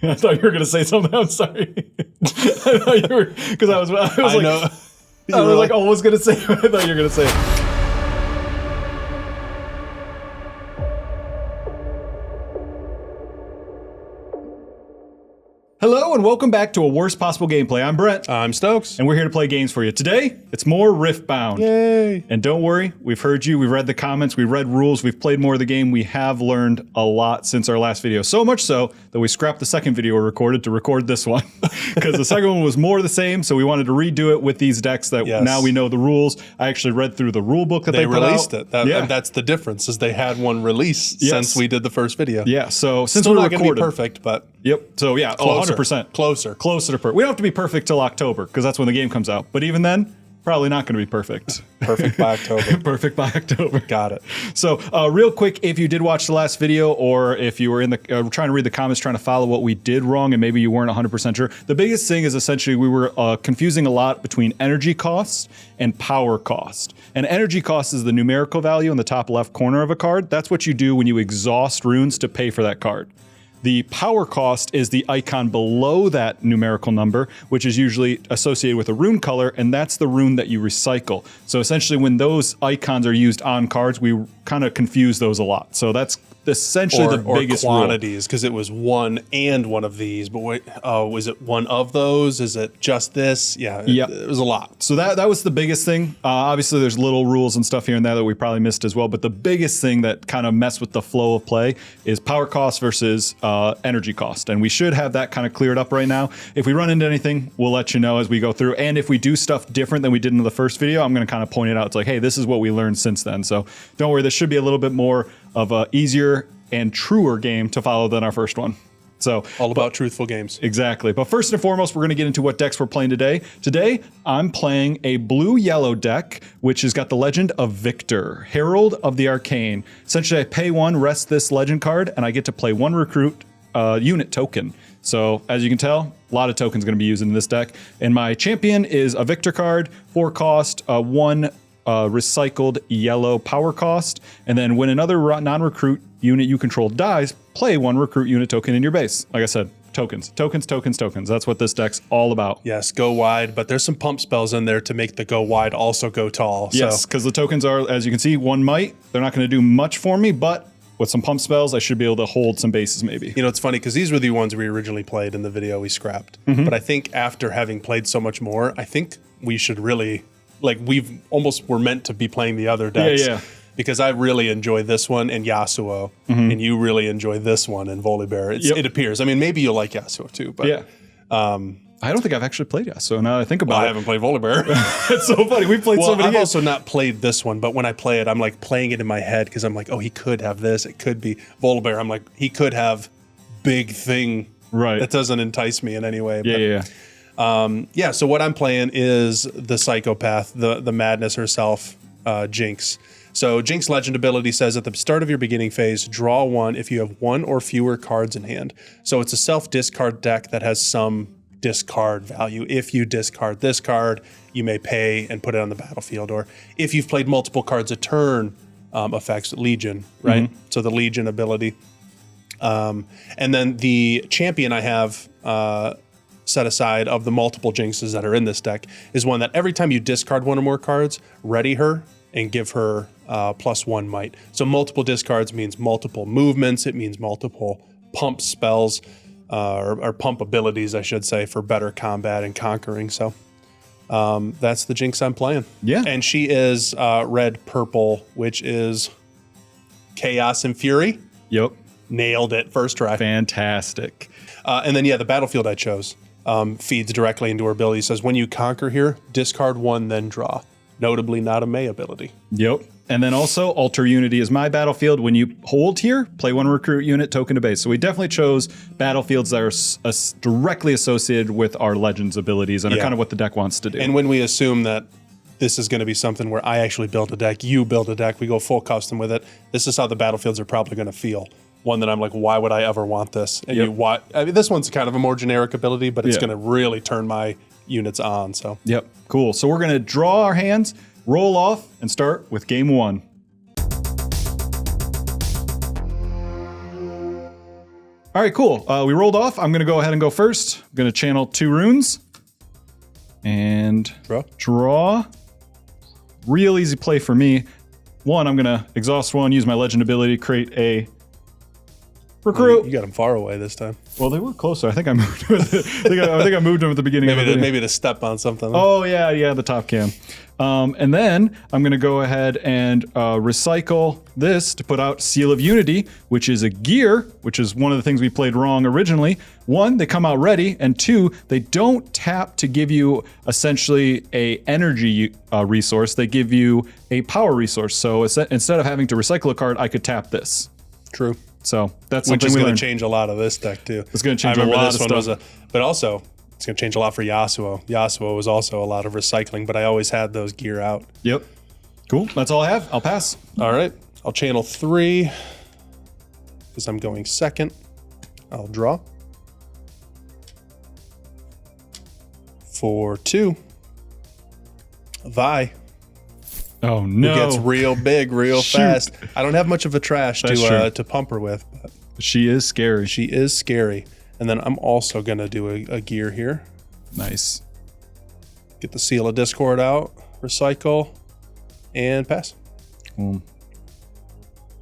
I thought you were going to say something. I'm sorry. I thought you were, because I was like, I was like almost going to say what I thought you were going to say. Hello and welcome back to A Worst Possible Gameplay. I'm Brent. I'm Stokes. And we're here to play games for you. Today, it's more Riftbound. Yay. And don't worry, we've heard you, we've read the comments, we've read rules, we've played more of the game. We have learned a lot since our last video. So much so that we scrapped the second video we recorded to record this one. Because the second one was more the same, so we wanted to redo it with these decks that now we know the rules. I actually read through the rule book that they released it. And that's the difference, is they had one released since we did the first video. Yeah, so since Still we not recorded. going to be perfect, but... Yep. So yeah, closer. 100%. Closer to perfect. We don't have to be perfect till October because that's when the game comes out. But even then, probably not going to be perfect. Perfect by October. Perfect by October. Got it. So real quick, if you did watch the last video or if you were in the trying to read the comments, trying to follow what we did wrong and maybe you weren't 100% sure, the biggest thing is essentially we were confusing a lot between energy cost and power cost. And energy cost is the numerical value in the top left corner of a card. That's what you do when you exhaust runes to pay for that card. The power cost is the icon below that numerical number, which is usually associated with a rune color, and that's the rune that you recycle. So essentially when those icons are used on cards, we kind of confuse those a lot. So that's essentially the biggest quantities, because it was one and one of these, but wait, was it one of those? Is it just this? Yeah, it was a lot. So that was the biggest thing. Obviously there's little rules and stuff here and there that we probably missed as well, but the biggest thing that kind of messed with the flow of play is power cost versus energy cost, and we should have that kind of cleared up right now. If we run into anything, we'll let you know as we go through, and if we do stuff different than we did in the first video, I'm going to kind of point it out. It's like, hey, this is what we learned since then. So don't worry, this should be a little bit more of a easier and truer game to follow than our first one. So all about truthful games. Exactly. But first and foremost, we're going to get into what decks we're playing today. Today, I'm playing a blue-yellow deck, which has got the Legend of Victor, Herald of the Arcane. Essentially, I pay one, rest this legend card, and I get to play one recruit unit token. So as you can tell, a lot of tokens going to be used in this deck. And my champion is a Victor card, 4 cost, 1 recycled yellow power cost, and then when another non-recruit unit you control dies, play 1 recruit unit token in your base. Like I said, tokens, tokens, tokens, tokens. That's what this deck's all about. Yes, go wide, but there's some pump spells in there to make the go wide also go tall. Yes, because the tokens are, as you can see, 1 might. They're not going to do much for me, but with some pump spells, I should be able to hold some bases maybe. You know, it's funny because these were the ones we originally played in the video we scrapped. But I think after having played so much more, I think we should really, like, we've almost were meant to be playing the other decks. Yeah. Because I really enjoy this one and Yasuo, and you really enjoy this one and Volibear. It appears. I mean, maybe you'll like Yasuo too, but I don't think I've actually played Yasuo. Now that I think about it, I haven't played Volibear. It's so funny. We played so many I've games. also not played this one, but when I play it, I'm like playing it in my head because I'm like, oh, he could have this. It could be Volibear. I'm like, he could have big thing. Right. That doesn't entice me in any way. Yeah. So what I'm playing is the psychopath, the madness herself, Jinx. So Jinx legend ability says at the start of your beginning phase, draw 1 if you have 1 or fewer cards in hand. So it's a self-discard deck that has some discard value. If you discard this card, you may pay and put it on the battlefield. Or if you've played multiple cards a turn, affects Legion, right? So the Legion ability. And then the champion I have set aside of the multiple Jinxes that are in this deck is one that every time you discard 1 or more cards, ready her and give her +1 might. So multiple discards means multiple movements. It means multiple pump spells or pump abilities, I should say, for better combat and conquering. So that's the Jinx I'm playing. Yeah. And she is red purple, which is Chaos and Fury. Yep. Nailed it first try. Fantastic. And then the battlefield I chose feeds directly into her ability. It says when you conquer here, discard 1, then draw. Notably not a May ability. Yep. And then also Alter Unity is my battlefield. When you hold here, play 1 recruit unit token to base. So we definitely chose battlefields that are directly associated with our Legends abilities and are kind of what the deck wants to do. And when we assume that this is going to be something where I actually build a deck, you build a deck, we go full custom with it, this is how the battlefields are probably going to feel. One that I'm like, why would I ever want this? And I mean, this one's kind of a more generic ability, but it's going to really turn my units on. So yep, cool. So we're going to draw our hands, roll off, and start with game 1. All right, cool. We rolled off. I'm going to go ahead and go first. I'm going to channel 2 runes. And draw. Real easy play for me. 1, I'm going to exhaust 1, use my legend ability, create a recruit. You got them far away this time. Well, they were closer. I think I moved them. I think I moved them at the beginning. Maybe to step on something. Oh, yeah, the top cam. And then I'm going to go ahead and recycle this to put out Seal of Unity, which is a gear, which is one of the things we played wrong originally. 1, they come out ready, and 2, they don't tap to give you essentially a energy resource. They give you a power resource. So instead of having to recycle a card, I could tap this. True. So that's Which something is we going learned. to change a lot of this deck too. It's going to change a lot of stuff. But also, it's going to change a lot for Yasuo. Yasuo was also a lot of recycling, but I always had those gear out. Yep. Cool. That's all I have. I'll pass. All right. I'll channel 3 because I'm going second. I'll draw. For 2, Vi. Oh, no. It gets real big, real fast. I don't have much of a trash to pump her with. But she is scary. she is scary. And then I'm also going to do a gear here. Nice. Get the Seal of Discord out, recycle, and pass.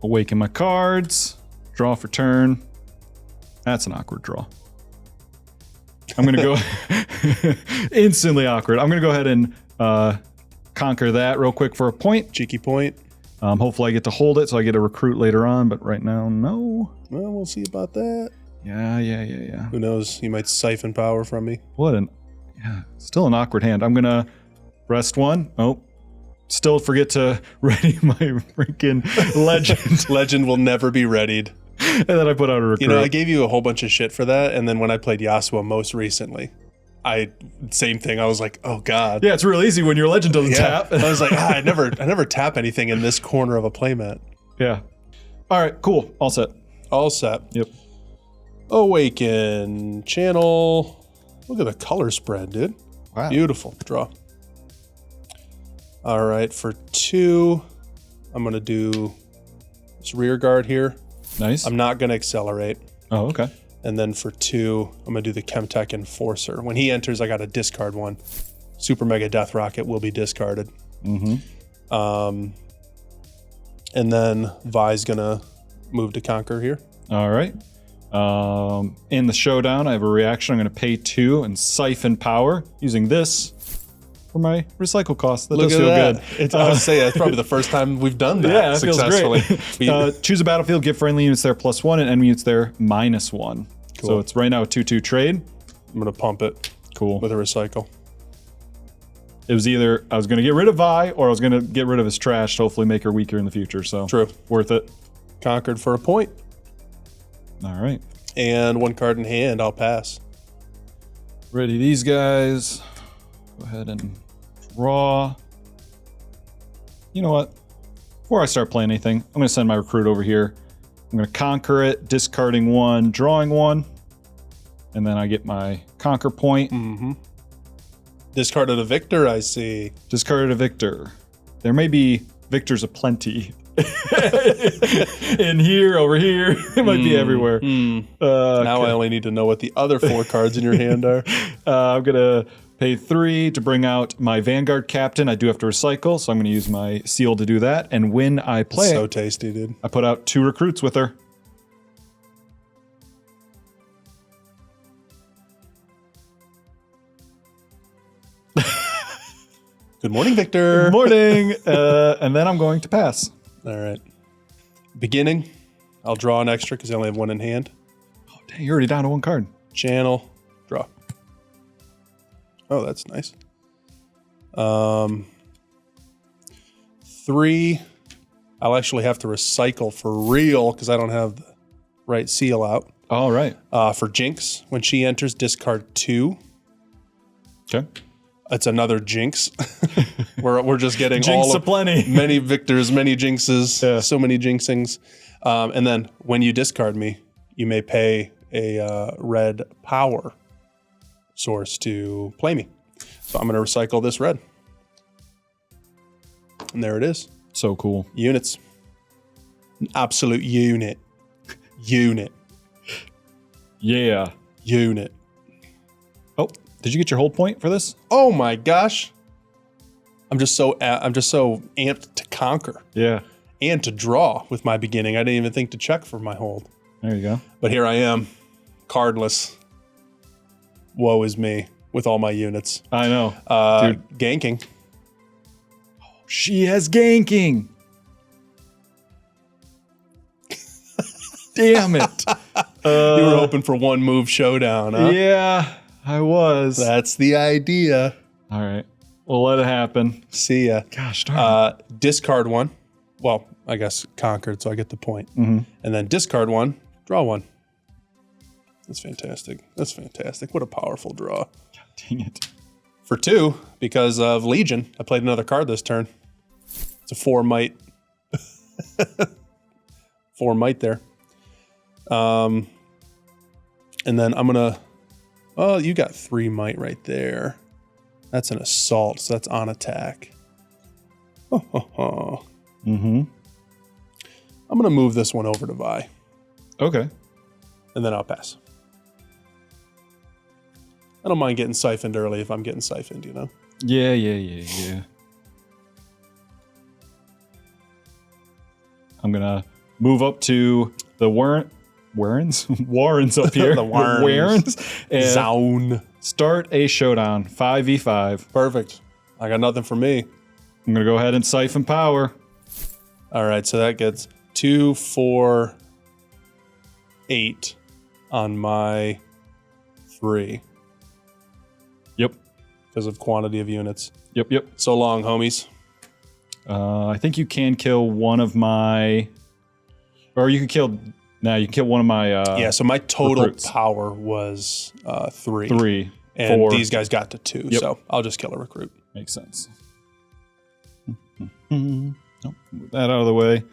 Awaken my cards. Draw for turn. That's an awkward draw. I'm going to go instantly awkward. I'm going to go ahead and conquer that real quick for a point. Cheeky point. Hopefully I get to hold it so I get a recruit later on, but right now, no. Well, we'll see about that. Yeah. Who knows? You might siphon power from me. Still an awkward hand. I'm going to rest 1. Oh, still forget to ready my freaking legend. Legend will never be readied. And then I put out a recruit. I gave you a whole bunch of shit for that, and then when I played Yasuo most recently, same thing. I was like, oh god. Yeah, it's real easy when your legend doesn't tap. I was like, I never tap anything in this corner of a playmat. Yeah. All right, cool. All set. All set. Yep. Awaken. Channel. Look at the color spread, dude. Wow. Beautiful. Draw. All right, for 2, I'm going to do this rear guard here. Nice. I'm not going to accelerate. Oh, okay. And then for 2, I'm going to do the Chemtech Enforcer. When he enters, I got to discard 1. Super Mega Death Rocket will be discarded. And then Vi's going to move to Conquer here. All right. In the showdown, I have a reaction. I'm going to pay 2 and siphon power using this for my recycle cost. That does feel good. I would say that's probably the first time we've done that Yeah, it successfully. feels great. Choose a battlefield, give friendly units there +1 and enemy units there -1. Cool. So it's right now a 2-2 trade. I'm going to pump it Cool. with a recycle. It was either I was going to get rid of Vi or I was going to get rid of his trash to hopefully make her weaker in the future. So True. Worth it. Conquered for a point. All right. And 1 card in hand, I'll pass. Ready these guys. Go ahead and draw. You know what? Before I start playing anything, I'm going to send my recruit over here. I'm going to conquer it, discarding 1, drawing 1. And then I get my conquer point. Discarded a Victor, I see. Discarded a Victor. There may be Victors aplenty. In here, over here. It might be everywhere. Now I only need to know what the other 4 cards in your hand are. I'm going to pay 3 to bring out my Vanguard Captain. I do have to recycle, so I'm going to use my seal to do that. And when I play So tasty, dude. I put out 2 recruits with her. Good morning, Victor. Good morning. And then I'm going to pass. All right. Beginning, I'll draw an extra because I only have 1 in hand. Oh, dang, you're already down to 1 card. Channel, draw. Oh, that's nice. 3, I'll actually have to recycle for real because I don't have the right seal out. All right. For Jinx, when she enters, discard 2. Okay. It's another Jinx. we're just getting Jinx all of aplenty. Many Victors, many Jinxes, Yeah. so many Jinxings. And then when you discard me, you may pay a red power source to play me. So I'm going to recycle this red. And there it is. So cool. Units. An absolute unit. Unit. Yeah. Unit. Oh, did you get your hold point for this? Oh my gosh. I'm just so amped to conquer Yeah. and to draw with my beginning. I didn't even think to check for my hold. There you go. But here I am, cardless. Woe is me with all my units. I know. Dude, Ganking. she has ganking. Damn it. You were hoping for one move showdown, huh? Yeah, I was. That's the idea. All right. We'll let it happen. See ya. Gosh darn. Discard one. Well, I guess conquered, so I get the point. And then discard one, draw one. That's fantastic. That's fantastic. What a powerful draw. God dang it. For 2, because of Legion, I played another card this turn. It's a 4 might. 4 might there. And then I'm gonna. Oh, you got 3 might right there. That's an assault, so that's on attack. I'm gonna move this one over to Vi, Okay. and then I'll pass. I don't mind getting siphoned early if I'm getting siphoned, you know? Yeah. I'm gonna move up to the Warrens up here. The Warrens. And Zone. start a showdown. 5v5. Perfect. I got nothing for me. I'm gonna go ahead and siphon power. All right, so that gets 2, 4, 8 on my 3 Yep. because of quantity of units. Yep. So long, homies. I think you can kill one of my, or you can kill. Now you can kill one of my. Yeah, so my total recruits. power was 3. 3, And 4. these guys got to 2, Yep. so I'll just kill a recruit. Makes sense. Nope, move that out of the way.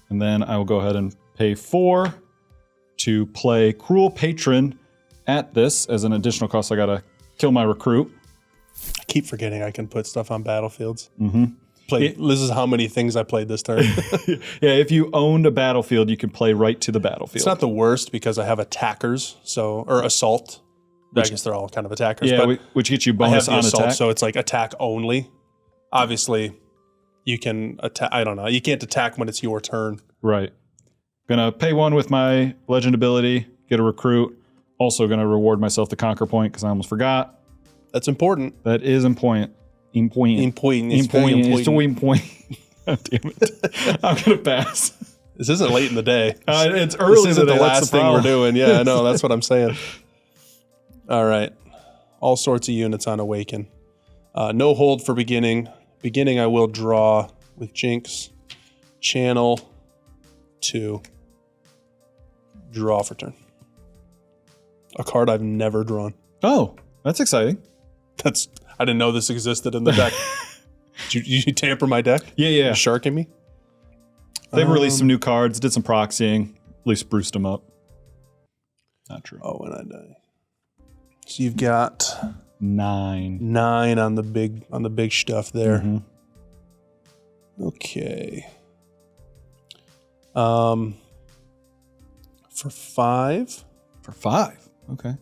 And then I will go ahead and pay 4 to play Cruel Patron at this. As an additional cost, I got to kill my recruit. I keep forgetting I can put stuff on battlefields. This is how many things I played this turn. Yeah, if you owned a battlefield, you can play right to the battlefield. It's not the worst because I have attackers, or assault. I guess they're all kind of attackers. Yeah, but which gets you I have bonus the on assault, attack. so it's like attack only. Obviously, you can attack. I don't know. You can't attack when it's your turn. Right. Gonna pay 1 with my legend ability, get a recruit. Also gonna reward myself the conquer point because I almost forgot. That's important. That is important. Important. It's very important. It's so important. God damn it. I'm gonna pass. This isn't late in the day. It's early. This isn't today, the that's last thing problem. we're doing. Yeah, I know. That's what I'm saying. All right. All sorts of units on Awaken. No hold for beginning. Beginning, I will draw with Jinx. Channel 2. Draw for turn. A card I've never drawn. Oh, that's exciting. I didn't know this existed in the deck. Did you tamper my deck? Yeah. You sharking me? They've released some new cards, did some proxying, at least spruced them up. Not true. Oh, and I die. So you've got 9. 9 on the big stuff there. Okay. For 5. For 5. Okay.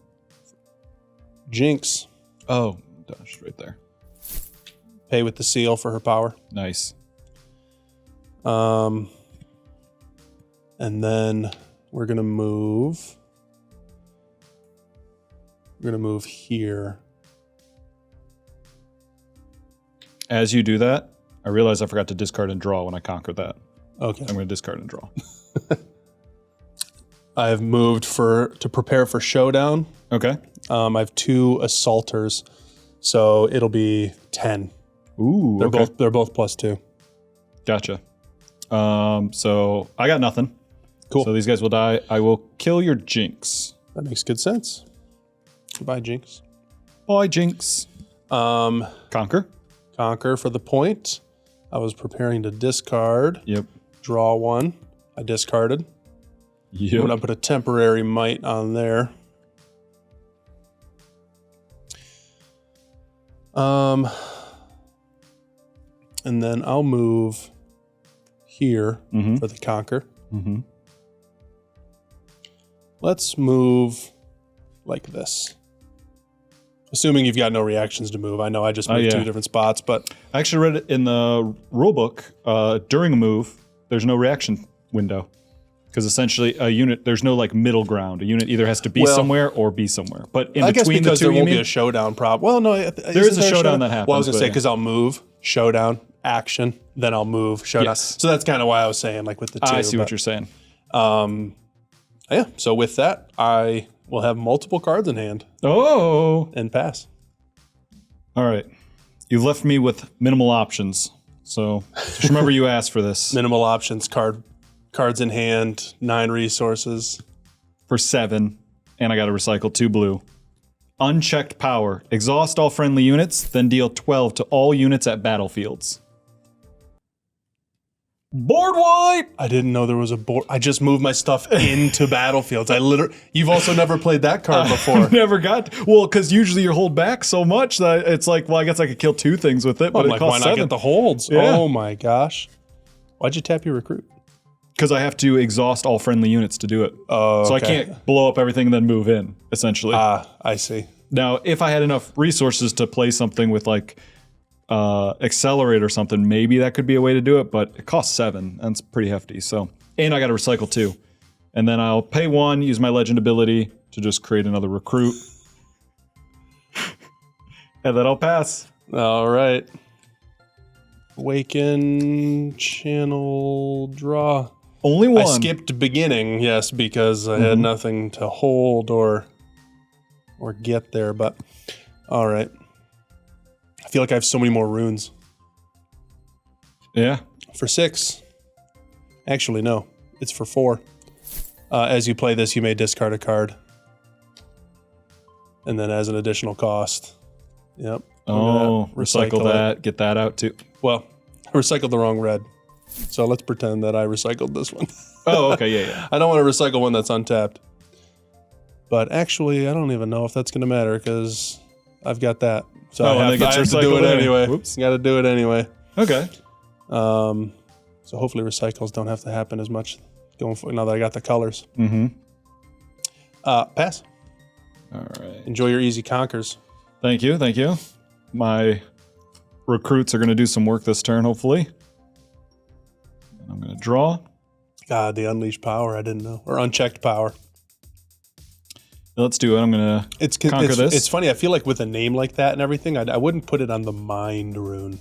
Jinx. Oh, just right there. Pay with the seal for her power. Nice. And then we're gonna move. We're gonna move here. As you do that, I realize I forgot to discard and draw when I conquered that. Okay. I'm going to discard and draw. I've moved to prepare for showdown. Okay. I have 2 assaulters, so it'll be 10. Ooh, They're both +2. Gotcha. So I got nothing. Cool. So these guys will die. I will kill your Jinx. That makes good sense. Goodbye, Jinx. Bye, Jinx. Conquer. Conquer for the point. I was preparing to discard. Yep. Draw 1. I discarded. Yep. I'm gonna put a temporary might on there. And then I'll move here for the conquer. Let's move like this. Assuming you've got no reactions to move. I know I just moved 2 different spots, but I actually read it in the rulebook. During a move, there's no reaction window. Because essentially a unit, there's no like middle ground. A unit either has to be somewhere or be somewhere. But in I guess between because the two, there won't be a showdown problem. Well, no, there is a showdown that happens. Well, I was going to say, because I'll move, showdown, action, then I'll move, showdown. Yes. So that's kind of why I was saying, like with the 2. I see what you're saying. Yeah, so with that, I will have multiple cards in hand. Oh. And pass. All right. You've left me with minimal options. So just remember you asked for this. Minimal options, cards in hand, 9 resources. For 7, and I got to recycle 2 blue. Unchecked power. Exhaust all friendly units, then deal 12 to all units at battlefields. Board wipe! I didn't know there was a board. I just moved my stuff into battlefields. You've also never played that card before. Never got. Well, because usually you hold back so much that it's like, well, I guess I could kill 2 things with it, but it costs why not 7. get the holds? Yeah. Oh my gosh. Why'd you tap your recruit? Because I have to exhaust all friendly units to do it. Oh, So I okay. can't blow up everything and then move in, essentially. I see. Now, if I had enough resources to play something with like accelerate or something, maybe that could be a way to do it, but it costs 7. That's pretty hefty. So, and I got to recycle 2. And then I'll pay 1, use my legend ability to just create another recruit. And then I'll pass. All right. Awaken, channel, draw. Only 1. I skipped beginning, yes, because I had nothing to hold or get there, but all right. I feel like I have so many more runes. Yeah. For 6. Actually, no. It's for 4. As you play this, you may discard a card. And then as an additional cost. Yep. Oh, recycle that. Get that out too. Well, I recycled the wrong red. So let's pretend that I recycled this one. Oh, okay. Yeah. I don't want to recycle one that's untapped. But actually, I don't even know if that's going to matter because I've got that. So I have to do it anyway. Whoops. Got to do it anyway. Okay. So hopefully recycles don't have to happen as much going forward now that I got the colors. Pass. All right. Enjoy your easy conquers. Thank you. Thank you. My recruits are going to do some work this turn, hopefully. And I'm going to draw. God, the unleashed power, I didn't know. Or unchecked power. Let's do it. I'm going to conquer this. It's funny. I feel like with a name like that and everything, I wouldn't put it on the mind rune.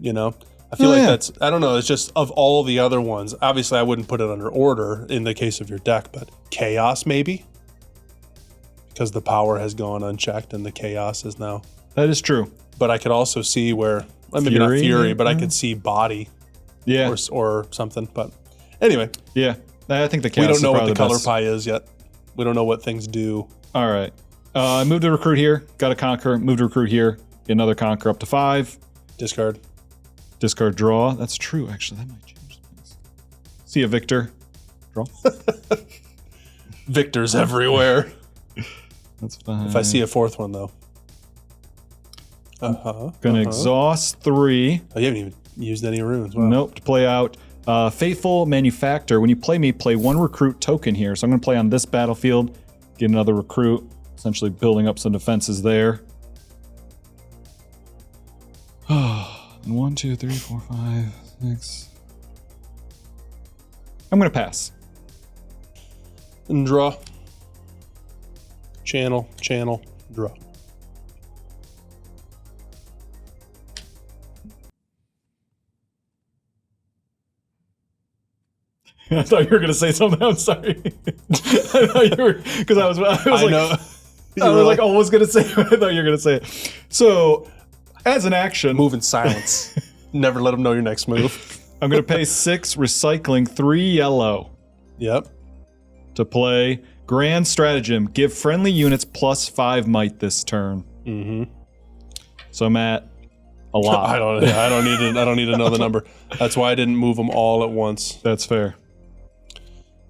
You know? I feel like that's, I don't know, it's just of all the other ones. Obviously, I wouldn't put it under order in the case of your deck, but chaos maybe? Because the power has gone unchecked and the chaos is now. That is true. But I could also see where, well, maybe not fury, but I could see body. Yeah. Or something. But anyway. Yeah. I think the chaos we don't know is what the color best. pie is yet. We don't know what things do. All right. I moved a recruit here. Got a conquer. Moved a recruit here. Get another conquer up to 5. Discard. Discard draw. That's true, actually. That might change things. See a Victor. Draw. Victors everywhere. That's fine. If I see a 4th one, though. Gonna exhaust 3. Oh, you haven't even used any runes. Wow. Nope. To play out Faithful Manufactor. When you play me, play 1 recruit token here. So I'm gonna play on this battlefield. Get another recruit. Essentially building up some defenses there. 1, 2, 3, 4, 5, 6. I'm gonna pass. And draw. Channel, draw. I thought you were gonna say something. I'm sorry. I thought you were, because I was like almost gonna say. I thought you were gonna say it. So, as an action, Move in silence. Never let them know your next move. I'm gonna pay 6, recycling 3 yellow. Yep. To play Grand Stratagem. Give friendly units +5 might this turn. So I'm at a lot. I don't need to know the number. That's why I didn't move them all at once. That's fair.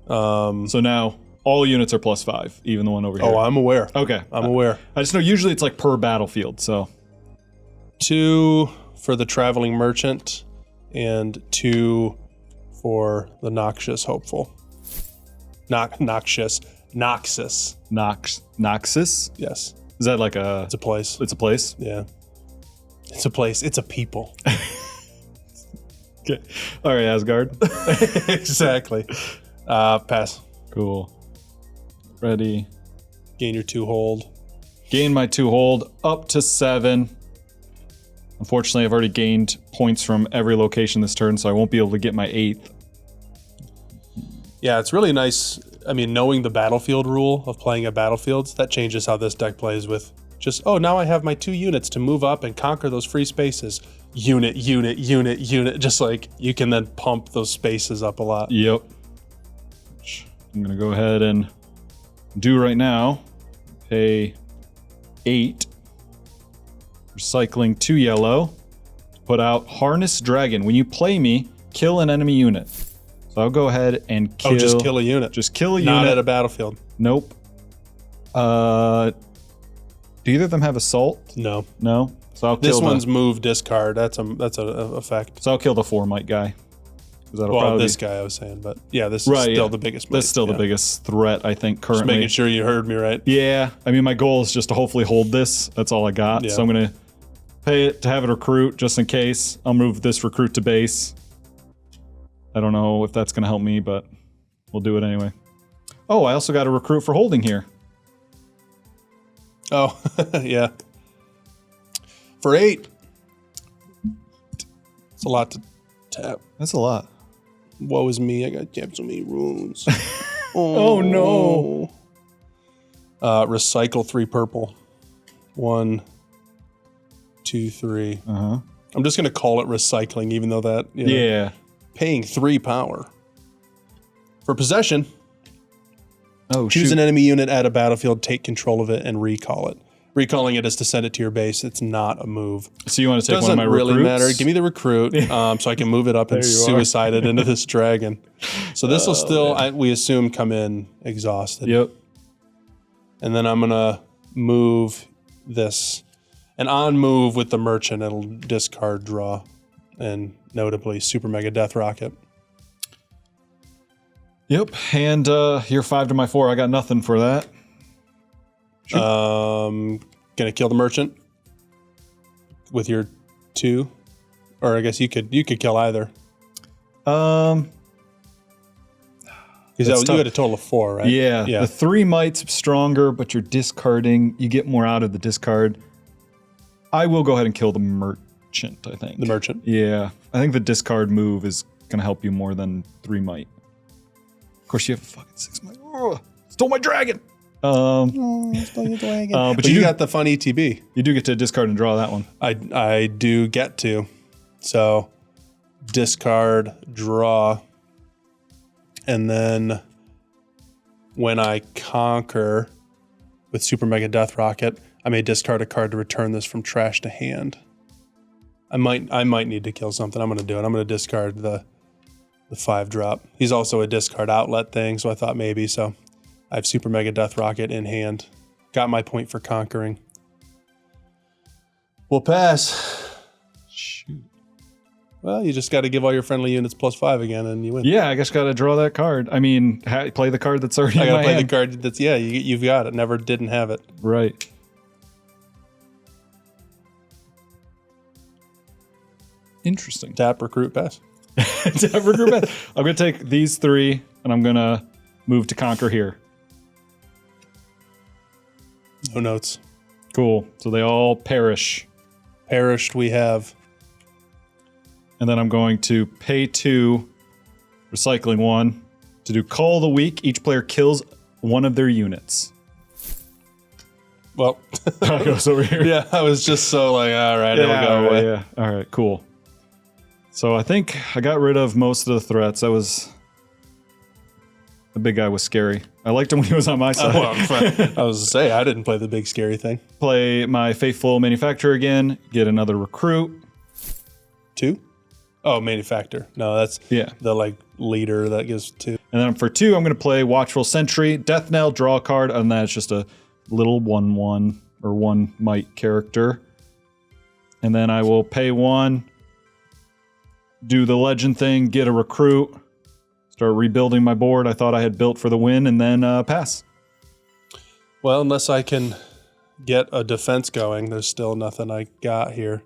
So now all units are +5, even the one over here. Oh, I'm aware. Okay. I'm aware. I just know usually it's like per battlefield, so. 2 for the traveling merchant and 2 for the noxious hopeful. Noxious. Noxus. Noxus? Yes. Is that like a... It's a place. It's a place? Yeah. It's a place. It's a people. Okay. All right, Asgard. Exactly. Pass. Cool. Ready. Gain your 2 hold. Gain my 2 hold up to 7. Unfortunately, I've already gained points from every location this turn, so I won't be able to get my 8th. Yeah, it's really nice. I mean, knowing the battlefield rule of playing at battlefields, that changes how this deck plays with just, oh, now I have my 2 units to move up and conquer those free spaces. Unit. Just like you can then pump those spaces up a lot. Yep. Which I'm going to go ahead and do right now. Pay 8. Recycling 2 yellow. Put out Harness Dragon. When you play me, kill an enemy unit. So I'll go ahead and kill... Oh, just kill a unit. Just kill a Not unit. at a battlefield. Nope. Do either of them have assault? No. No? So I'll kill This one's move discard. That's a effect. So I'll kill the 4 might guy. That'll Well, probably this guy I was saying, but yeah, this is still the biggest. That's still the biggest threat, I think, currently. Just making sure you heard me right. Yeah, I mean, my goal is just to hopefully hold this. That's all I got. Yeah. So I'm gonna pay it to have it recruit just in case. I'll move this recruit to base. I don't know if that's gonna help me, but we'll do it anyway. Oh, I also got a recruit for holding here. Oh, yeah. For 8. It's a lot to tap. That's a lot. Woe is me. I got so many runes. Oh no. Recycle 3 purple. 1, 2, 3. Uh-huh. I'm just gonna call it recycling, even though that Yeah. paying 3 power. For possession, Oh, choose shoot. an enemy unit at a battlefield, take control of it, and recall it. Recalling it is to send it to your base. It's not a move. So you want to take Doesn't one of my really recruits? matter. Give me the recruit so I can move it up and There you are. suicide it into this dragon. So this will still, we assume, come in exhausted. Yep. And then I'm going to move this. And on move with the merchant, it'll discard draw. And notably, Super Mega Death Rocket. Yep. And you're 5 to my 4. I got nothing for that. Gonna kill the merchant with your 2. Or I guess you could kill either. Because you had a total of 4, right? Yeah. The 3 might's stronger, but you're discarding. You get more out of the discard. I will go ahead and kill the merchant, I think. The merchant. Yeah. I think the discard move is going to help you more than 3 might. Of course, you have a fucking 6 might. Ugh, stole my dragon! Stole your dragon. But you got the fun ETB. You do get to discard and draw that one. I do get to. So, discard, draw, and then when I conquer with Super Mega Death Rocket, I may discard a card to return this from trash to hand. I might need to kill something. I'm going to do it. I'm going to discard the 5-drop. He's also a discard outlet thing, so I thought maybe. So I have Super Mega Death Rocket in hand. Got my point for conquering. We'll pass. Shoot. Well, you just got to give all your friendly units +5 again, and you win. Yeah, I guess got to draw that card. I mean, play the card that's already I in got my to play hand. the card that's, you've got it. Never didn't have it. Right. Interesting. Tap, recruit, pass. I'm going to take these 3, and I'm going to move to conquer here. No notes. Cool. So they all perish. Perished we have. And then I'm going to pay 2, recycling 1, to do Call of the Week. Each player kills one of their units. Well, That goes over here. yeah, I was just so like, all right, it'll go away. Yeah. All right, cool. So I think I got rid of most of the threats. The big guy was scary. I liked him when he was on my side. I was to say, I didn't play the big scary thing. Play my Faithful Manufacturer again, get another recruit. 2? Oh, manufacturer. No, that's the like leader that gives 2. And then for 2, I'm going to play Watchful Sentry, Death Knell, draw a card, and that's just a little 1/1 or 1 might character. And then I will pay 1, do the legend thing, get a recruit, start rebuilding my board I thought I had built for the win, and then pass. Well, unless I can get a defense going, there's still nothing I got here.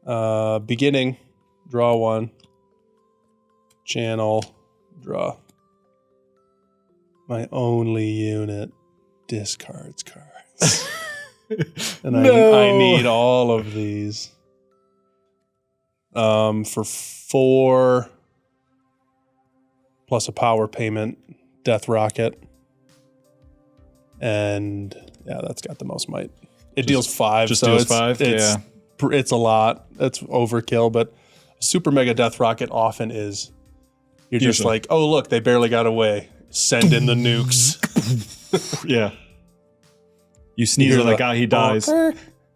Beginning, draw 1. Channel, draw. My only unit discards cards. And I need all of these. For 4 plus a power payment, Death Rocket. And yeah, that's got the most might. It deals 5. Just so deals it's, 5? It's, Yeah. It's a lot. That's overkill, but Super Mega Death Rocket often is. You're just Usually. like, oh, look, they barely got away. Send in the nukes. Yeah. You sneeze on the guy, he dies.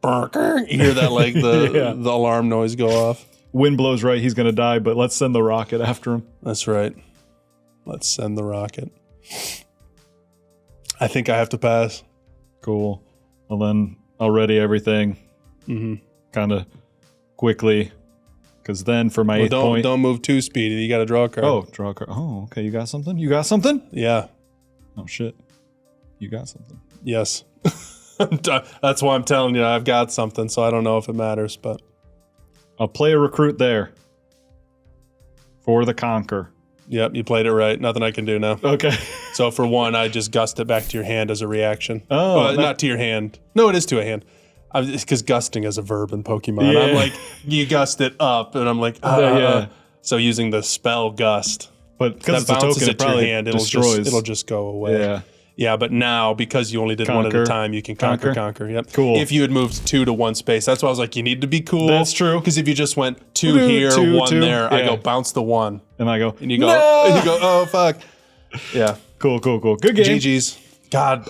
Burker. You hear that like the, Yeah. the alarm noise go off. Wind blows right, he's going to die, but let's send the rocket after him. That's right. Let's send the rocket. I think I have to pass. Cool. Well, then I'll ready everything kind of quickly. Because then for my 8th point... Don't move too speedy. You got to draw a card. Oh, draw a card. Oh, okay. You got something? You got something? Yeah. Oh, shit. You got something. Yes. That's why I'm telling you I've got something, so I don't know if it matters, but... I'll play a recruit there. For the Conquer. Yep, you played it right. Nothing I can do now. Okay. So for 1, I just gust it back to your hand as a reaction. Oh, Well, not to your hand. No, it is to a hand. It's because gusting is a verb in Pokemon. Yeah. I'm like, you gust it up, and I'm like, yeah. So using the spell gust, But because that it's a bounces token, it it to your probably hand, destroys. it'll just go away. Yeah. Yeah, but now, because you only did one at Conquer. a time, you can conquer. Yep. Cool. If you had moved 2 to 1 space, that's why I was like, you need to be cool. That's true. Because if you just went 2 here, 2, 1 2, there, I yeah. go bounce the 1. And I go, And you go, no! oh, fuck. Yeah. Cool. Good game. GG's. God,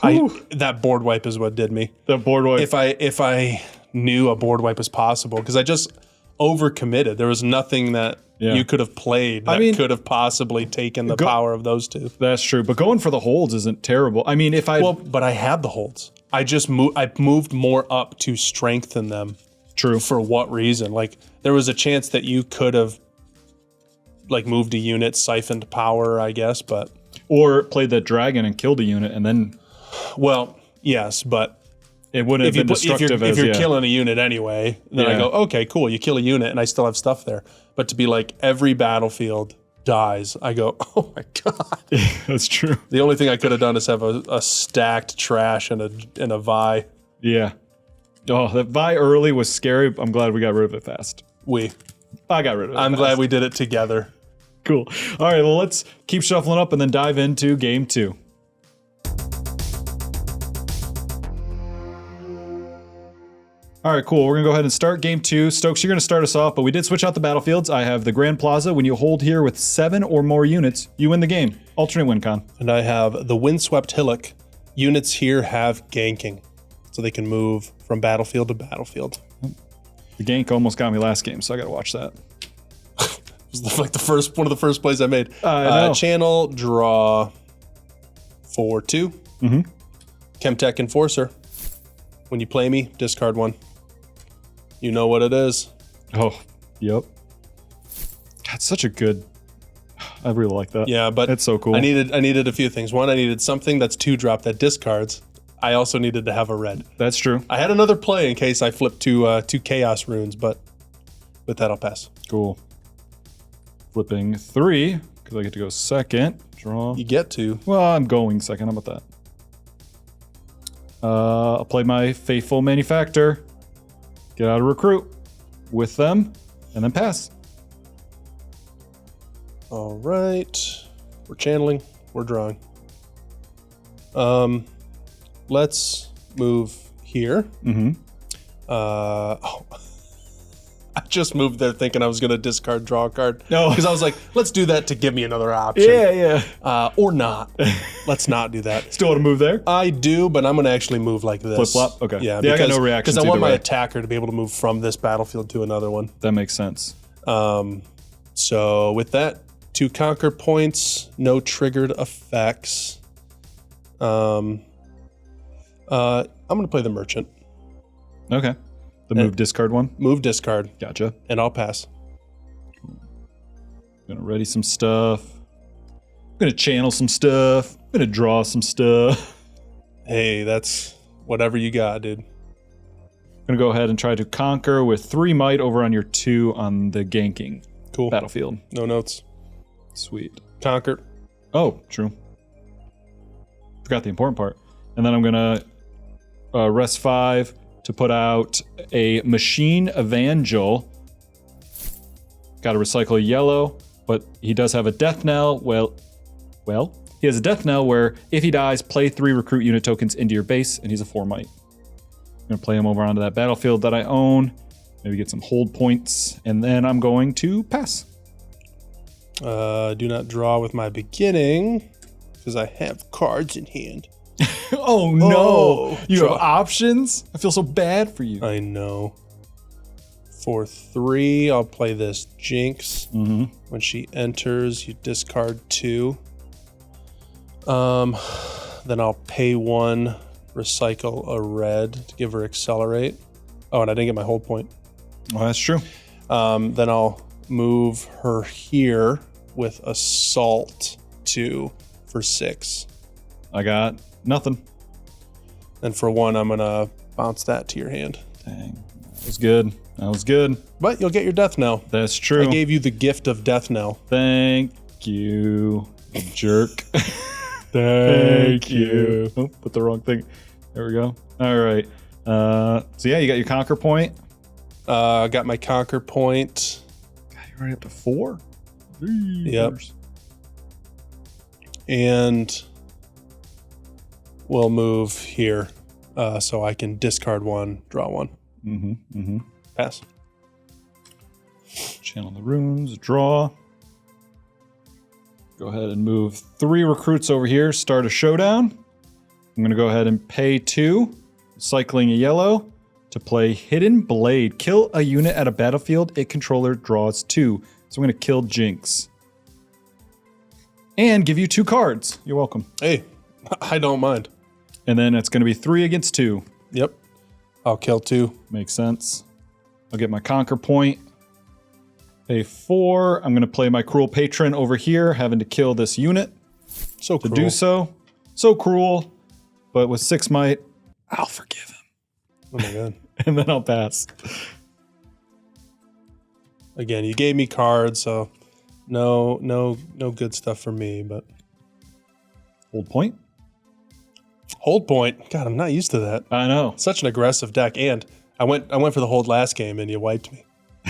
that board wipe is what did me. The board wipe. If I knew a board wipe was possible, because I just overcommitted. There was nothing that you could have played that could have possibly taken the power of those 2. That's true. But going for the holds isn't terrible. I mean, if I... Well, but I had the holds. I just I moved more up to strengthen them. True. For what reason? Like, there was a chance that you could have like moved a unit, siphoned power, I guess, but... Or played that dragon and killed a unit and then... Well, yes, but... It wouldn't have been destructive if you're yeah. killing a unit anyway, then I go, okay, cool, you kill a unit and I still have stuff there. But to be like, every battlefield dies, I go, oh my God. That's true. The only thing I could have done is have a stacked trash and a Vi. Yeah. Oh, that Vi early was scary. I'm glad we got rid of it fast. I got rid of it I'm fast. glad we did it together. Cool. All right, well, let's keep shuffling up and then dive into game 2. All right, cool. We're going to go ahead and start game 2. Stokes, you're going to start us off, but we did switch out the battlefields. I have the Grand Plaza. When you hold here with 7 or more units, you win the game. Alternate win con. And I have the Windswept Hillock. Units here have ganking, so they can move from battlefield to battlefield. The gank almost got me last game, so I got to watch that. It was like one of the first plays I made. I know. Channel, draw 4/2. Chemtech Enforcer. When you play me, discard 1. You know what it is. Oh, yep. God, such a good... I really like that. Yeah, but it's so cool. I needed a few things. One, I needed something that's 2-drop that discards. I also needed to have a red. That's true. I had another play in case I flipped two Chaos runes, but with that, I'll pass. Cool. Flipping 3, because I get to go second. Draw. You get to. Well, I'm going second. How about that? I'll play my Faithful Manufactor. Get out a recruit with them, and then pass. All right. We're channeling. We're drawing. Let's move here. I just moved there thinking I was going to discard, draw a card. No. Because I was like, let's do that to give me another option. Yeah. Or not. Let's not do that. Still want to move there? I do, but I'm going to actually move like this. Flip-flop? Okay. Yeah, I got no reactions because I want either my way. attacker to be able to move from this battlefield to another one. That makes sense. So with that, 2 conquer points, no triggered effects. I'm going to play the merchant. Okay. The move discard one? Move discard, Gotcha. and I'll pass. Gonna ready some stuff. Gonna channel some stuff. Gonna draw some stuff. Hey, that's whatever you got, dude. I'm going to go ahead and try to conquer with 3 might over on your 2 on the ganking Cool. battlefield. No notes. Sweet. Conquer. Oh, true. Forgot the important part. And then I'm going to rest 5 to put out a Machine Evangel. Got to recycle a yellow, but he does have a death knell. Well, he has a death knell where if he dies, play 3 recruit unit tokens into your base, and he's a 4 might. I'm going to play him over onto that battlefield that I own. Maybe get some hold points, and then I'm going to pass. Do not draw with my beginning, because I have cards in hand. Oh no! Oh, You draw. have options? I feel so bad for you. I know. For 3, I'll play this Jinx. When she enters, you discard 2. Then I'll pay 1, recycle a red to give her accelerate. Oh, and I didn't get my hold point. Well, that's true. Then I'll move her here with assault 2 for 6. I got nothing. And for 1, I'm gonna bounce that to your hand. Dang, that was good. That was good. But you'll get your death knell. That's true. I gave you the gift of death knell. Thank you, you jerk. Thank you. Oh, put the wrong thing. There we go. All right. So yeah, you got your conquer point. Got my conquer point. God, you're already up to 4. Yep. And we'll move here so I can discard 1, draw 1. Pass. Channel the runes. Draw. Go ahead and move 3 recruits over here. Start a showdown. I'm going to go ahead and pay 2, cycling a yellow to play Hidden Blade. Kill a unit at a battlefield. It controller draws 2. So I'm going to kill Jinx. And give you 2 cards. You're welcome. Hey, I don't mind. And then it's going to be 3 against 2. Yep. I'll kill 2. Makes sense. I'll get my conquer point. Pay 4. I'm going to play my Cruel Patron over here, having to kill this unit. So To cruel. do so. So cruel. But with 6 might, I'll forgive him. Oh my god. And then I'll pass. Again, you gave me cards, so no good stuff for me, but Hold point. hold point. God, I'm not used to that. I know. Such an aggressive deck, and I went for the hold last game, and you wiped me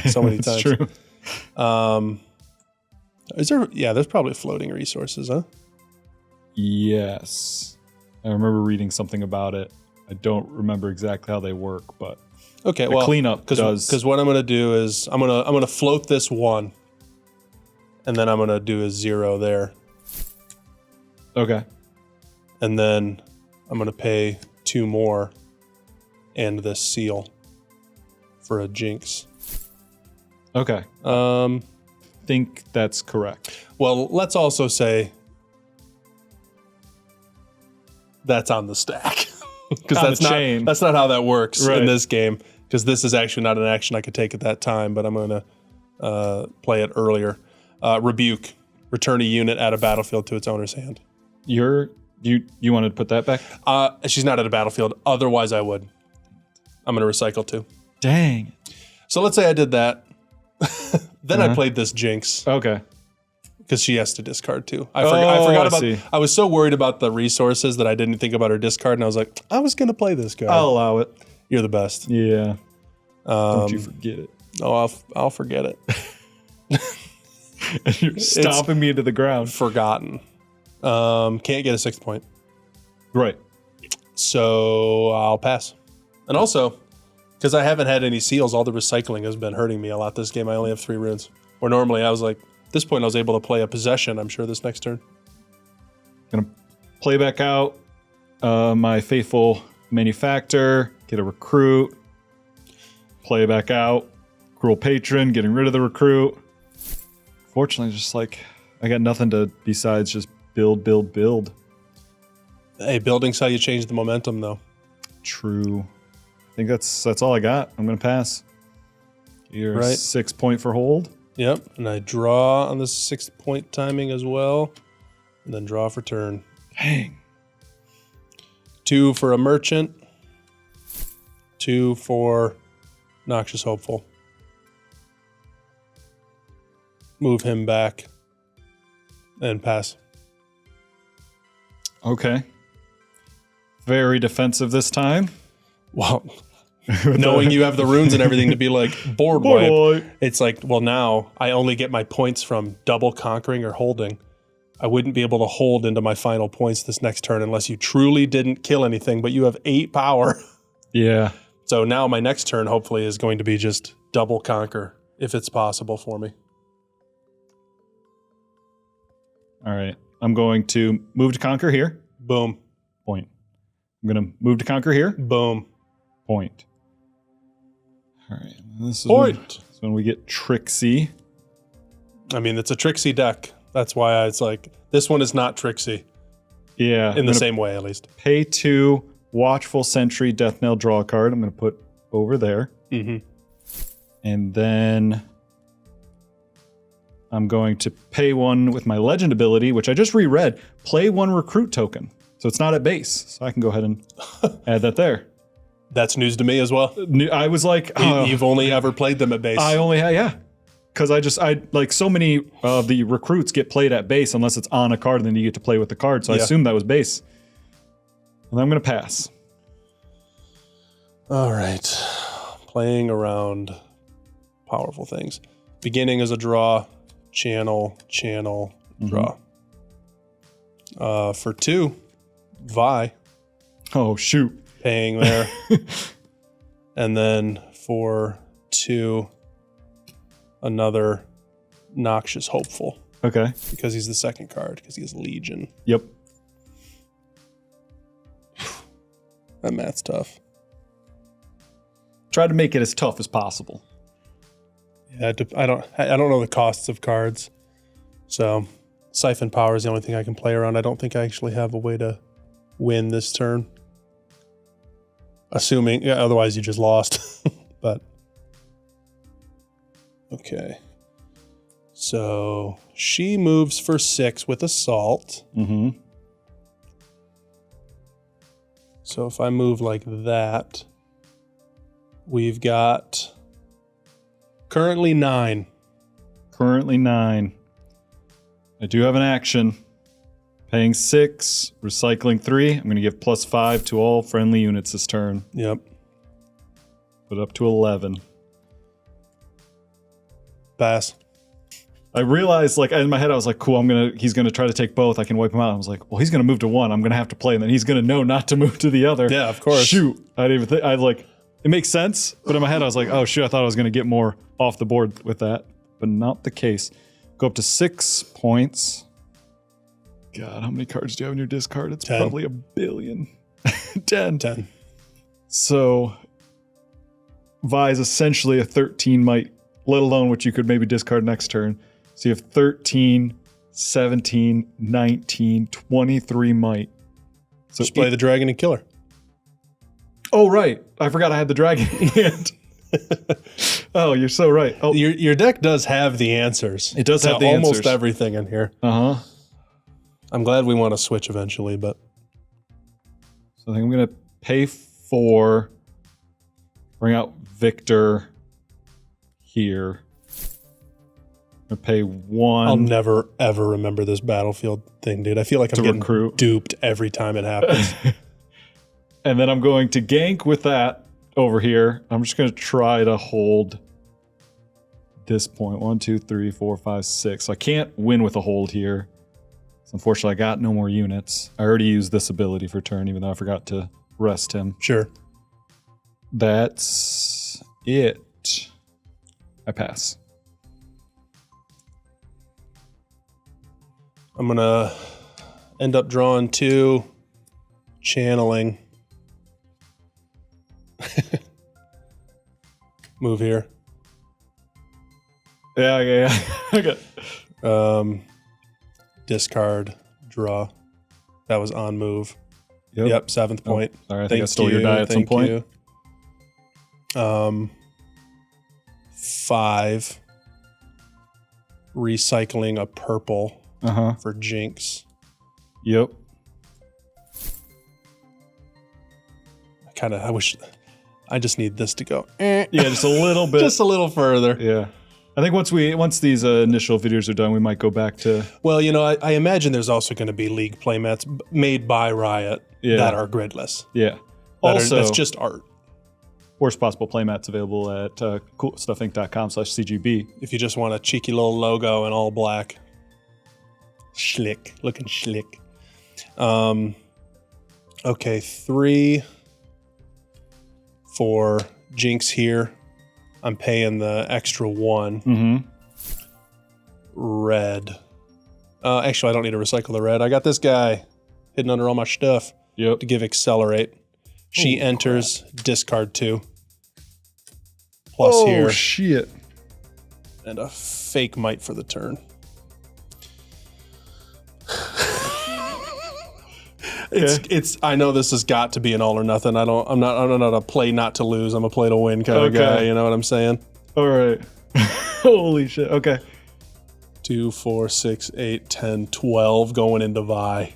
so many That's times. true. Is there? Yeah, there's probably floating resources, huh? Yes. I remember reading something about it. I don't remember exactly how they work, but Okay, the well, cleanup does. because what I'm gonna do is I'm gonna float this 1, and then I'm gonna do a 0 there, Okay. and then I'm gonna pay 2 more, and this seal for a Jinx. Okay. Think that's correct. Well, let's also say that's on the stack because On the chain. that's not how that works Right. in this game. Because this is actually not an action I could take at that time, but I'm going to play it earlier. Rebuke. Return a unit at a battlefield to its owner's hand. You wanted to put that back? She's not at a battlefield. Otherwise, I would. I'm going to recycle 2. Dang. So let's say I did that. Then I played this Jinx Okay. because she has to discard 2. I Oh, forgot I about. see. I was so worried about the resources that I didn't think about her discard, and I was like, I was going to play this guy. I'll allow it. You're the best. Yeah. Don't you forget it. Oh, I'll forget it. You're stomping me into the ground. Forgotten. Can't get a 6th point. Right. So I'll pass. And also, because I haven't had any seals, all the recycling has been hurting me a lot this game. I only have 3 runes. Where normally I was like, at this point I was able to play a possession, I'm sure, this next turn. Gonna play back out my faithful manufactor, get a recruit, play back out, Cruel Patron, getting rid of the recruit. Fortunately, just like I got nothing to besides just build. Hey, building's how you change the momentum, though. True. I think that's all I got. I'm gonna pass. You're Right. 6 point for hold. Yep, and I draw on the 6th point timing as well, and then draw for turn. Dang. 2 for a merchant. 2 for Noxious Hopeful. Move him back and pass. Okay. Very defensive this time. Well, knowing you have the runes and everything to be like board wipe, it's like, well, now I only get my points from double conquering or holding. I wouldn't be able to hold into my final points this next turn unless you truly didn't kill anything, but you have 8 power. Yeah. So now my next turn hopefully is going to be just double conquer if it's possible for me. All right. I'm going to move to conquer here. Boom. Point. I'm going to move to conquer here. Boom. Point. All right. This is Point. When we get tricksy. I mean, it's a tricksy deck. That's why it's like, this one is not tricksy. Yeah. In the same way, at least. Pay 2, Watchful Sentry, Death Knell, draw a card. I'm going to put over there. Mm-hmm. And then I'm going to pay 1 with my Legend ability, which I just reread. Play 1 recruit token. So it's not at base. So I can go ahead and add that there. That's news to me as well. I was like, You've only ever played them at base. I only had, yeah. Because I like so many of the recruits get played at base unless it's on a card, and then you get to play with the card. So I assumed that was base. And I'm going to pass. All right. Playing around powerful things. Beginning as a draw, channel, draw. For 2, Vi. Oh, shoot. Paying there. And then for 2, another Noxious Hopeful. Okay. Because he's the second card, because he has Legion. Yep. That math's tough. Try to make it as tough as possible. Yeah, I don't know the costs of cards. So Siphon Power is the only thing I can play around. I don't think I actually have a way to win this turn. Assuming, yeah, otherwise you just lost. But okay. So she moves for 6 with Assault. Mm-hmm. So if I move like that, we've got currently 9. Currently 9. I do have an action. Paying 6, recycling 3. I'm going to give +5 to all friendly units this turn. Yep. Put up to 11. Pass. I realized, like, in my head, I was like, cool, he's gonna try to take both. I can wipe him out. I was like, well, he's gonna move to 1. I'm gonna have to play, and then he's gonna know not to move to the other. Yeah, of course. Shoot. I didn't even think, it makes sense, but in my head, I was like, oh, shoot, I thought I was gonna get more off the board with that, but not the case. Go up to 6 points. God, how many cards do you have in your discard? It's 10. Probably a billion. 10. 10. So, Vi is essentially a 13 might, let alone what you could maybe discard next turn. So you have 13, 17, 19, 23 might. So Just play the dragon and kill her. Oh, right. I forgot I had the dragon in hand. Oh, you're so right. Oh, Your deck does have the answers. It does to have the almost answers. everything in here. Uh-huh. I'm glad we want to switch eventually, but So I think I'm going to pay 4, bring out Victor here. I'm going to pay 1. I'll never, ever remember this battlefield thing, dude. I feel like I'm getting recruit. duped every time it happens. And then I'm going to gank with that over here. I'm just going to try to hold this point. 1, 2, 3, 4, 5, 6. So I can't win with a hold here. So unfortunately, I got no more units. I already used this ability for turn, even though I forgot to rest him. Sure. That's it. I pass. I'm going to end up drawing 2, channeling. Move here. Yeah. Okay. Discard, draw. That was on move. Yep. Yep, 7th point. Sorry, I think I stole your die at some point. 5. Recycling a purple for Jinx. Yep. I wish I just need this to go. Yeah, just a little bit. Just a little further. Yeah. I think once these initial videos are done, we might go back to... Well, I imagine there's also going to be League playmats made by Riot that are gridless. Yeah. Also, that's just art. Worst possible playmats available at coolstuffinc.com/CGB. If you just want a cheeky little logo in all black. Schlick. Looking schlick. Okay, 3 for Jinx here. I'm paying the extra 1. Mm-hmm. Red. Actually, I don't need to recycle the red. I got this guy hidden under all my stuff to give Accelerate. She enters, discard 2. Plus here. Oh, shit. And a fake might for the turn. It's. I know this has got to be an all or nothing. I'm not a play not to lose. I'm a play to win kind of guy. You know what I'm saying? All right. Holy shit. Okay. 2, 4, 6, 8, 10, 12 going into Vi.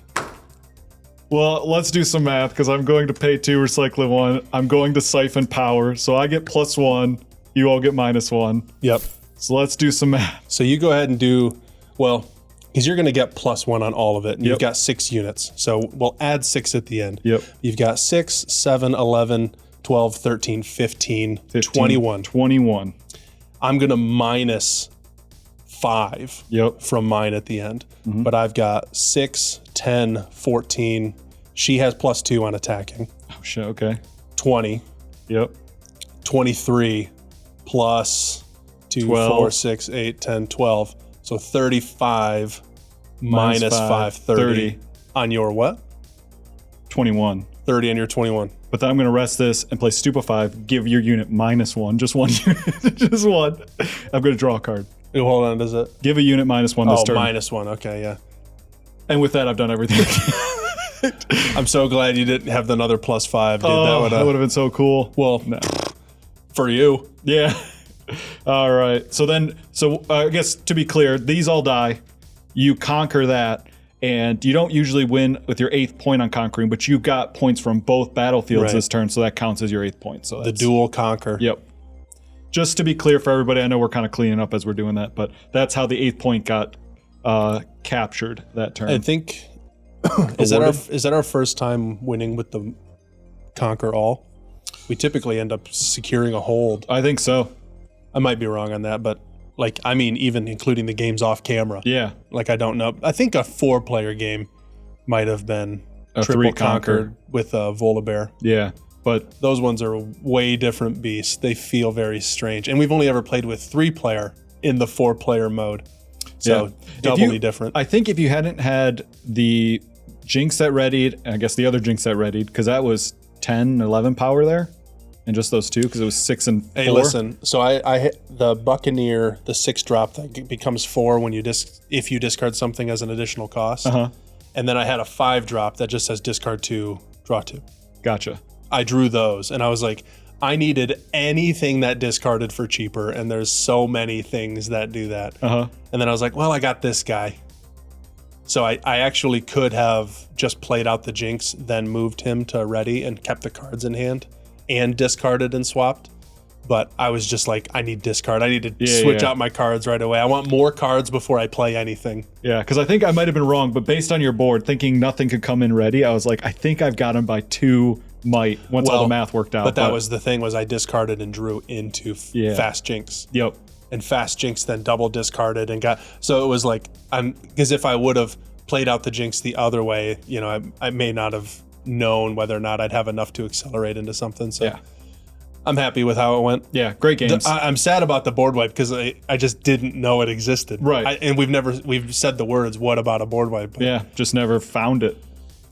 Well, let's do some math because I'm going to pay 2, recycle 1. I'm going to siphon power, so I get +1. You all get -1. Yep. So let's do some math. So you go ahead and do because you're going to get +1 on all of it. And You've got 6 units. So we'll add 6 at the end. Yep. You've got 6, 7, 11, 12, 13, 15, 21. 21. I'm going to -5 from mine at the end. Mm-hmm. But I've got 6, 10, 14. She has +2 on attacking. Oh, shit. Okay. 20. Yep. 23 plus 2, 12. 4, 6, 8, 10, 12. So 35 minus 5, 30 on your what? 21. 30 on your 21. But then I'm going to rest this and play Stupefy, give your unit -1. Just 1 unit. Just 1. I'm going to draw a card. Ooh, hold on, does it? Give a unit -1 this turn. -1. Okay, yeah. And with that, I've done everything. I'm so glad you didn't have another +5, dude. Oh, that would have been so cool. Well, no. For you. Yeah. All right. So I guess to be clear, these all die. You conquer that, and you don't usually win with your 8th point on conquering, but you got points from both battlefields this turn, so that counts as your 8th point. So the dual conquer. Yep. Just to be clear for everybody, I know we're kind of cleaning up as we're doing that, but that's how the 8th point got captured that turn. I think is that our first time winning with the conquer all? We typically end up securing a hold. I think so. I might be wrong on that, but even including the games off camera. Yeah. I don't know. I think a 4-player game might have been a triple conquered with Volibear. Yeah. But those ones are way different beasts. They feel very strange. And we've only ever played with 3-player in the 4-player mode. So doubly different. I think if you hadn't had the Jinx that readied, and I guess the other Jinx that readied, because that was 10, 11 power there. And just those 2, because it was 6 and 4. Hey, listen. So I hit the Buccaneer, the 6-drop that becomes 4 when if you discard something as an additional cost. And then I had a 5-drop that just says discard 2, draw 2. Gotcha. I drew those, and I was like, I needed anything that discarded for cheaper, and there's so many things that do that. And then I was like, well, I got this guy. So I actually could have just played out the Jinx, then moved him to ready and kept the cards in hand. And discarded and swapped, but I was just like, I need discard. I need to switch out my cards right away. I want more cards before I play anything. Yeah, because I think I might have been wrong, but based on your board, thinking nothing could come in ready, I was like, I think I've got him by 2 might once all the math worked out. But that was the thing, was I discarded and drew into Fast Jinx. Yep. And Fast Jinx then double discarded and got, so it was like, because if I would have played out the Jinx the other way, I may not have known whether or not I'd have enough to accelerate into something. So I'm happy with how it went. Yeah, great games. I'm sad about the board wipe because I just didn't know it existed. Right. And we've said the words, what about a board wipe? Yeah, just never found it.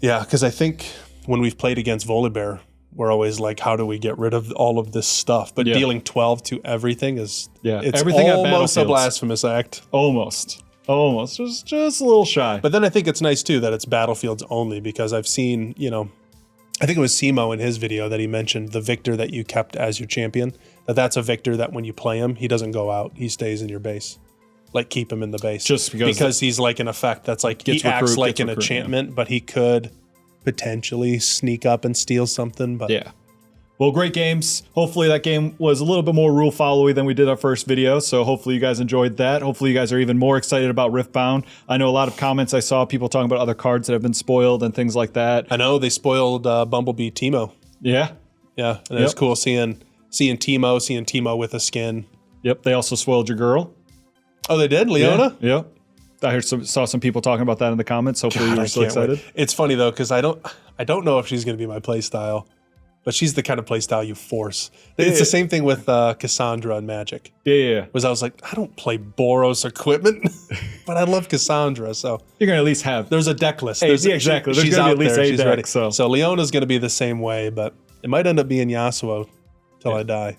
Yeah, because I think when we've played against Volibear, we're always like, how do we get rid of all of this stuff? But dealing 12 to everything is it's everything almost a blasphemous act. Almost. Just a little shy. But then I think it's nice too that it's battlefields only, because I've seen, I think it was Simo in his video that he mentioned the victor that you kept as your champion, that's a victor that when you play him, he doesn't go out. He stays in your base. Like, keep him in the base. Just because he's like an effect that's like, he acts like an enchantment, but he could potentially sneak up and steal something. But Well, great games. Hopefully that game was a little bit more rule followy than we did our first video. So hopefully you guys enjoyed that. Hopefully you guys are even more excited about Riftbound. I know a lot of comments I saw people talking about other cards that have been spoiled and things like that. I know they spoiled Bumblebee Teemo. Yeah. Yeah, and it was cool seeing Teemo with a skin. Yep. They also spoiled your girl. Oh, they did? Leona? Yeah. Yep. I saw some people talking about that in the comments. Hopefully you're still excited. Wait. It's funny though, because I don't know if she's going to be my play style. But she's the kind of play style you force. It's the same thing with Cassandra and Magic. Yeah. Was I was like, I don't play Boros equipment, but I love Cassandra. So You're going to at least have. There's a deck list. Exactly. There's She's going to out be at least there. 8 She's decks. ready. So Leona's going to be the same way, but it might end up being Yasuo till I die.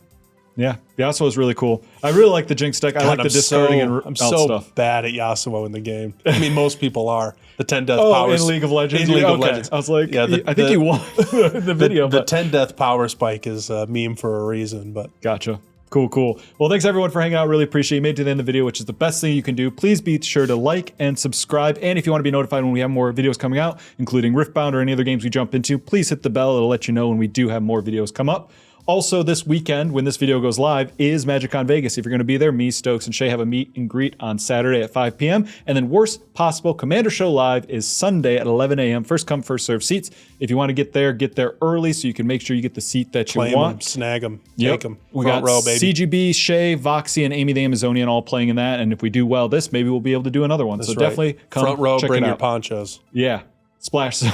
Yeah, Yasuo is really cool. I really like the Jinx deck. I like the discarding and I'm out so stuff. bad at Yasuo in the game. I mean, most people are. The 10 death Oh, powers. in League of Legends? In League of Okay. Legends. I was like, Yeah, I think you won the video. The but 10 death power spike is a meme for a reason, but Gotcha. Cool. Well, thanks everyone for hanging out. Really appreciate you made it to the end of the video, which is the best thing you can do. Please be sure to like and subscribe. And if you want to be notified when we have more videos coming out, including Riftbound or any other games we jump into, please hit the bell. It'll let you know when we do have more videos come up. Also, this weekend, when this video goes live, is MagicCon Vegas. If you're going to be there, me, Stokes, and Shay have a meet and greet on Saturday at 5 p.m. And then worst possible, Commander Show Live is Sunday at 11 a.m. First come, first serve seats. If you want to get there early so you can make sure you get the seat that you want. them, snag them, Yep. take them. We Front got row, baby. CGB, Shay, Voxy, and Amy the Amazonian all playing in that. And if we do well this, maybe we'll be able to do another one. That's so right. definitely come Front row, check bring it your out. ponchos. Yeah. Splash Zone.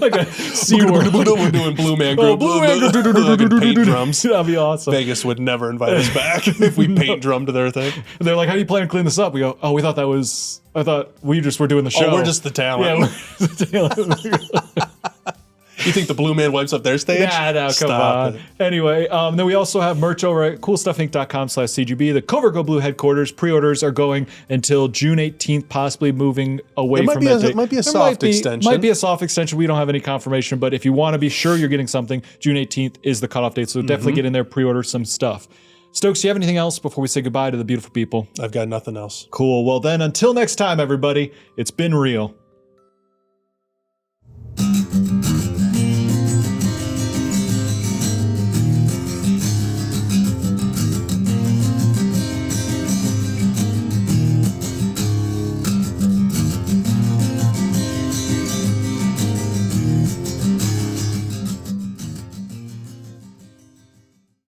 Like a SeaWorld. We're doing Blue Man Group. Blue Man Group. Like paint drums. That'd be awesome. Vegas would never invite us back if we paint drum to their thing. And they're like, how do you plan to clean this up? We go, we thought we just were doing the show. Oh, we're just the talent. Yeah, we're just the talent. You think the Blue Man wipes up their stage? Nah, no, come Stop on. it. Anyway, then we also have merch over at coolstuffinc.com/CGB. The Covert Go Blue headquarters pre-orders are going until June 18th, possibly moving away It might from be that a- date. it might be a There soft extension. Might be a soft extension. We don't have any confirmation, but if you want to be sure you're getting something, June 18th is the cutoff date. So definitely get in there, pre-order some stuff. Stokes, do you have anything else before we say goodbye to the beautiful people? I've got nothing else. Cool. Well, then until next time, everybody, it's been real.